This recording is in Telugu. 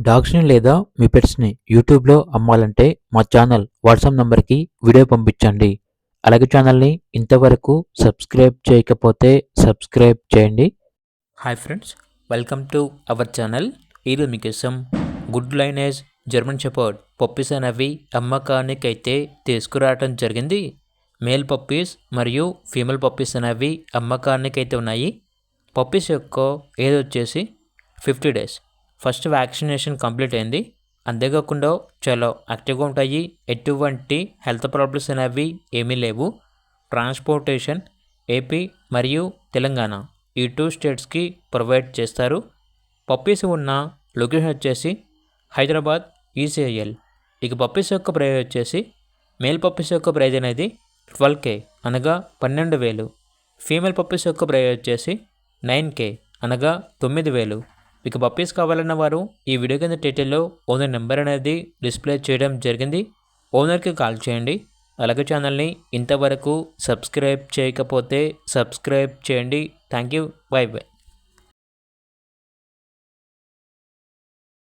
డాగ్స్‌ని లేదా మీ పెట్స్‌ని యూట్యూబ్‌లో అమ్మాలంటే మా ఛానల్ వాట్సాప్ నంబర్‌కి వీడియో పంపించండి. అలాగే ఛానల్‌ని ఇంతవరకు సబ్స్క్రైబ్ చేయకపోతే సబ్స్క్రైబ్ చేయండి. Hi friends, welcome to our channel. ఈరోజు మీకోసం good lineage German shepherd puppies అనేవి అమ్మకానికి అయితే తీసుకురావడం జరిగింది. మేల్ పప్పీస్ మరియు ఫీమేల్ పప్పీస్ అనేవి అమ్మకానికి అయితే ఉన్నాయి. పప్పీస్ యొక్క ఏజ్ వచ్చేసి 50 డేస్. ఫస్ట్ వ్యాక్సినేషన్ కంప్లీట్ అయింది. అంతేకాకుండా చాలా యాక్టివ్గా ఉంటాయి. ఎటువంటి హెల్త్ ప్రాబ్లమ్స్ అనేవి ఏమీ లేవు. ట్రాన్స్పోర్టేషన్ ఏపీ మరియు తెలంగాణ ఈ 2 స్టేట్స్కి ప్రొవైడ్ చేస్తారు. పప్పీస్ ఉన్న లొకేషన్ వచ్చేసి హైదరాబాద్ ఈసీఐఎల్. ఇక పప్పీస్ యొక్క ప్రైజ్ వచ్చేసి మేల్ పప్పీస్ యొక్క ప్రైజ్ అనేది 12K అనగా 12,000. ఫీమేల్ పప్పీస్ యొక్క ప్రైజ్ వచ్చేసి 9K అనగా 9,000. ఇక పప్పీస్ కావాలన్న వారు ఈ వీడియో కింద టైటిల్లో ఓనర్ నెంబర్ అనేది డిస్ప్లే చేయడం జరిగింది. ఓనర్కి కాల్ చేయండి. అలాగే ఛానల్ని ఇంతవరకు సబ్స్క్రైబ్ చేయకపోతే సబ్స్క్రైబ్ చేయండి. Thank you. By by.